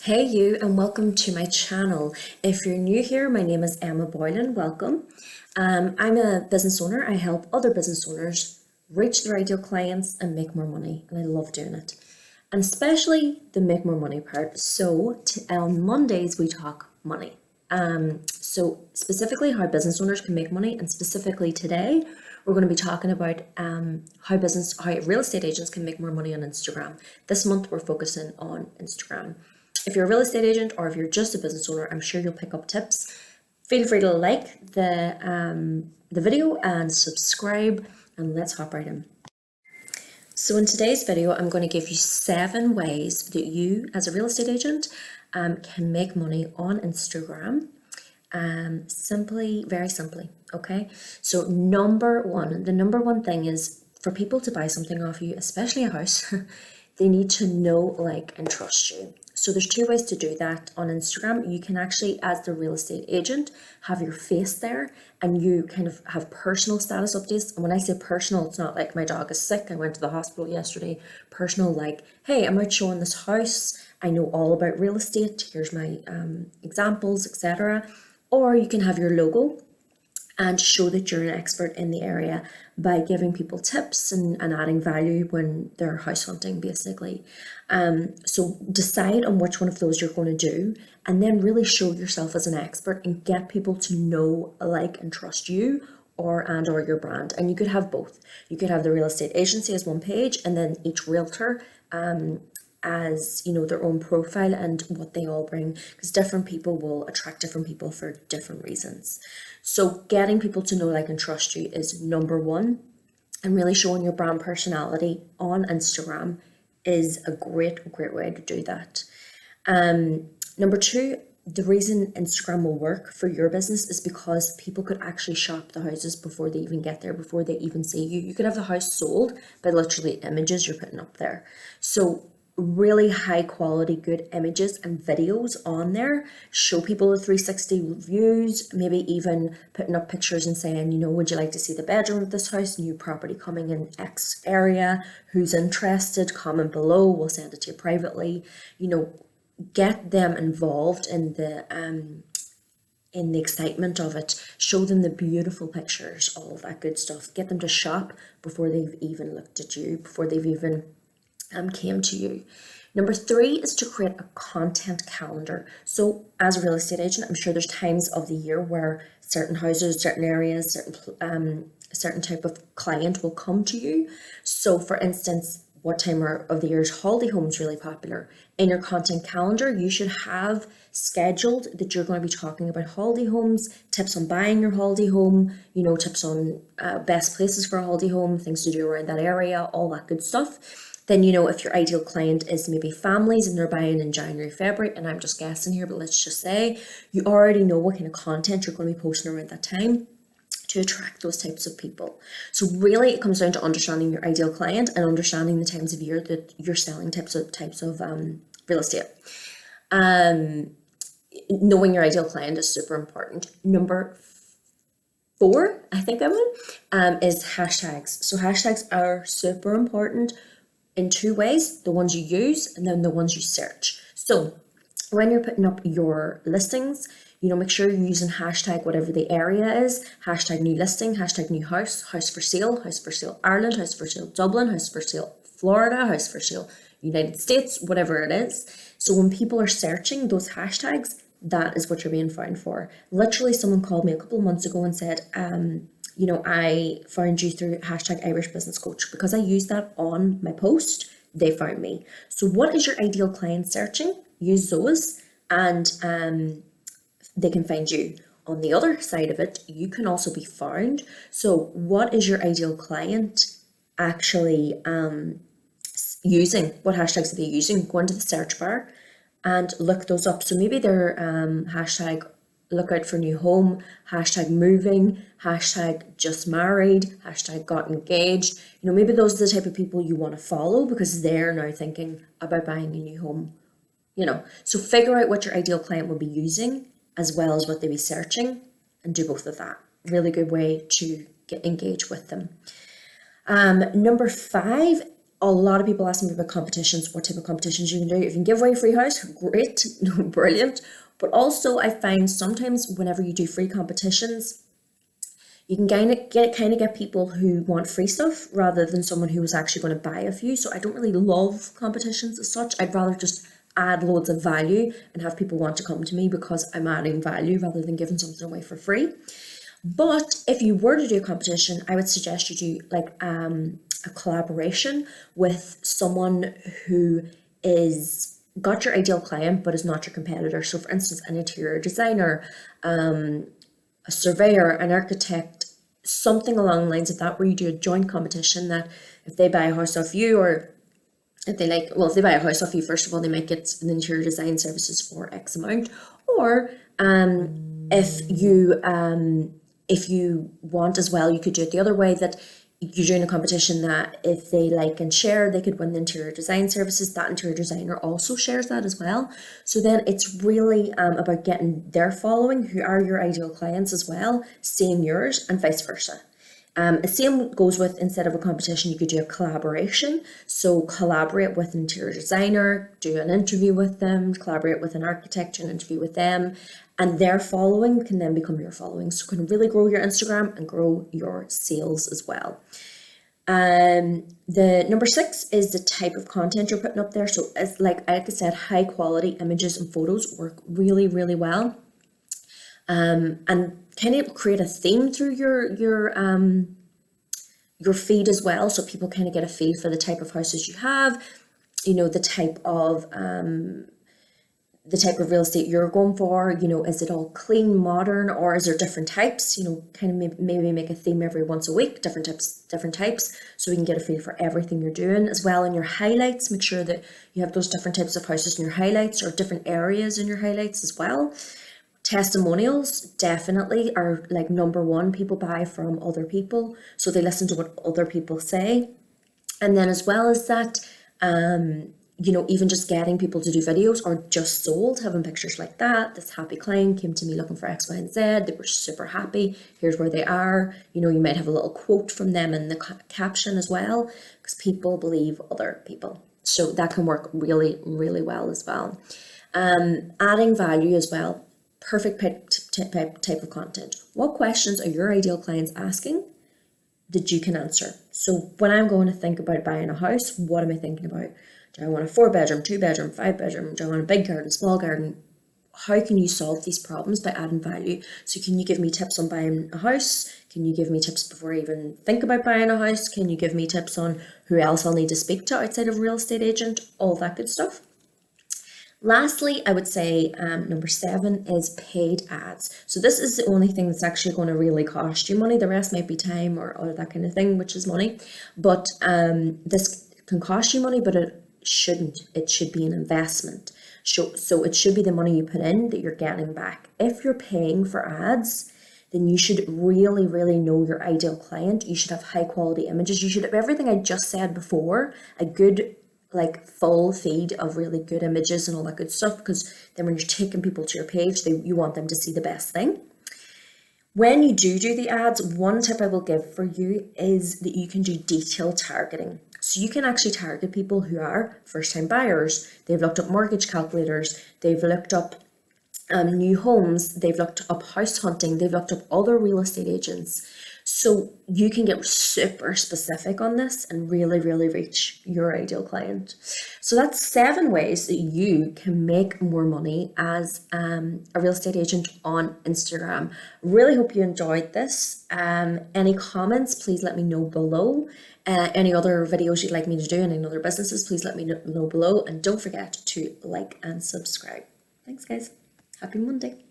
Hey you, and welcome to my channel. If you're new here, my name is Emma Boylan. Welcome. I'm a business owner. I help other business owners reach their ideal clients and make more money, and I love doing it. And especially the make more money part. So on Mondays we talk money. So specifically how business owners can make money, and specifically today we're going to be talking about how real estate agents can make more money on Instagram. This month we're focusing on Instagram. If you're a real estate agent or if you're just a business owner, I'm sure you'll pick up tips. Feel free to like the video and subscribe, and let's hop right in. So in today's video, I'm going to give you 7 ways that you as a real estate agent can make money on Instagram. Very simply, okay? So the number one thing is for people to buy something off you, especially a house, they need to know, like, and trust you. So there's 2 ways to do that on Instagram. You can actually, as the real estate agent, have your face there and you kind of have personal status updates. And when I say personal, it's not like my dog is sick, I went to the hospital yesterday. Personal, like, hey, I'm out showing this house, I know all about real estate, here's my examples, etc. Or you can have your logo and show that you're an expert in the area by giving people tips and adding value when they're house hunting, basically. So decide on which one of those you're going to do, and then really show yourself as an expert and get people to know, like, and trust you or your brand. And you could have both. You could have the real estate agency as one page, and then each realtor as, you know, their own profile and what they all bring, because different people will attract different people for different reasons. So getting people to know, like, and trust you is number 1, and really showing your brand personality on Instagram is a great way to do that. Number 2, the reason Instagram will work for your business is because people could actually shop the houses before they even get there, before they even see you. You could have the house sold by literally images you're putting up there. So really high quality, good images and videos on there. Show people the 360 views, maybe even putting up pictures and saying, you know, would you like to see the bedroom of this house? New property coming in X area. Who's interested? Comment below. We'll send it to you privately. You know, get them involved in the excitement of it. Show them the beautiful pictures, all of that good stuff. Get them to shop before they've even looked at you, before they've even came to you. Number 3 is to create a content calendar. So as a real estate agent, I'm sure there's times of the year where certain houses, certain areas, certain type of client will come to you. So for instance, what time of the year is holiday homes really popular? In your content calendar, you should have scheduled that you're going to be talking about holiday homes, tips on buying your holiday home, you know, tips on best places for a holiday home, things to do around that area, all that good stuff. Then, you know, if your ideal client is maybe families and they're buying in January, February, and I'm just guessing here, but let's just say you already know what kind of content you're going to be posting around that time to attract those types of people. So really it comes down to understanding your ideal client and understanding the times of year that you're selling types of real estate. Knowing your ideal client is super important. Number 4, I think is hashtags. So hashtags are super important in 2 ways: the ones you use and then the ones you search. So when you're putting up your listings, you know, make sure you're using hashtag whatever the area is, hashtag new listing, hashtag new house, house for sale Ireland, house for sale Dublin, house for sale Florida, house for sale United States, whatever it is. So when people are searching those hashtags, that is what you're being found for. Literally, someone called me a couple of months ago and said, you know, I found you through hashtag Irish Business Coach. Because I used that on my post, they found me. So what is your ideal client searching? Use those and they can find you. On the other side of it, you can also be found. So what is your ideal client actually using? What hashtags are they using? Go into the search bar and look those up. So maybe they're hashtag look out for new home, hashtag moving, hashtag just married, hashtag got engaged. You know, maybe those are the type of people you want to follow because they're now thinking about buying a new home, you know. So figure out what your ideal client will be using as well as what they'll be searching and do both of that. Really good way to get engaged with them. Number 5 a lot of people ask me about competitions, what type of competitions you can do. If you can give away a free house, great, brilliant. But also I find sometimes whenever you do free competitions, you can kind of get people who want free stuff rather than someone who was actually going to buy a few. So I don't really love competitions as such. I'd rather just add loads of value and have people want to come to me because I'm adding value rather than giving something away for free. But if you were to do a competition, I would suggest you do like a collaboration with someone who is got your ideal client but is not your competitor. So for instance, an interior designer, a surveyor, an architect, something along the lines of that, where you do a joint competition that if they buy a house off you, or if they if they buy a house off you, first of all, they might get an interior design services for X amount. Or if you if you want as well, you could do it the other way, that you're doing a competition that if they like and share, they could win the interior design services. That interior designer also shares that as well. So then it's really about getting their following, who are your ideal clients as well, seeing yours, and vice versa. The same goes with, instead of a competition, you could do a collaboration. So collaborate with an interior designer, do an interview with them, collaborate with an architect, do an interview with them, and their following can then become your following. So you can really grow your Instagram and grow your sales as well. The number 6 is the type of content you're putting up there. So as like I said, high quality images and photos work really, really well. And kind of create a theme through your feed as well, so people kind of get a feel for the type of houses you have, you know, the type of real estate you're going for. You know, is it all clean, modern, or is there different types? You know, kind of maybe make a theme every once a week, different types, so we can get a feel for everything you're doing as well. In your highlights, make sure that you have those different types of houses in your highlights, or different areas in your highlights as well. Testimonials definitely are like number one. People buy from other people, so they listen to what other people say. And then as well as that, you know, even just getting people to do videos, or just sold, having pictures like that. This happy client came to me looking for X, Y, and Z. They were super happy. Here's where they are. You know, you might have a little quote from them in the caption as well, because people believe other people. So that can work really, really well as well. Adding value as well. Perfect type of content. What questions are your ideal clients asking that you can answer? So when I'm going to think about buying a house, what am I thinking about? Do I want a 4-bedroom, 2-bedroom, 5-bedroom? Do I want a big garden, small garden? How can you solve these problems by adding value? So can you give me tips on buying a house? Can you give me tips before I even think about buying a house? Can you give me tips on who else I'll need to speak to outside of a real estate agent? All that good stuff. Lastly, I would say number 7 is paid ads. So this is the only thing that's actually going to really cost you money. The rest might be time or that kind of thing, which is money. But this can cost you money, but it shouldn't. It should be an investment. So it should be the money you put in that you're getting back. If you're paying for ads, then you should really, really know your ideal client. You should have high quality images. You should have everything I just said before, a good like full feed of really good images and all that good stuff, because then when you're taking people to your page, you want them to see the best thing. When you do the ads, one tip I will give for you is that you can do detailed targeting. So you can actually target people who are first-time buyers. They've looked up mortgage calculators, they've looked up new homes, they've looked up house hunting, they've looked up other real estate agents. So you can get super specific on this and really, really reach your ideal client. So that's 7 ways that you can make more money as a real estate agent on Instagram. Really hope you enjoyed this. Any comments, please let me know below. Any other videos you'd like me to do and any other businesses, please let me know below. And don't forget to like and subscribe. Thanks, guys. Happy Monday.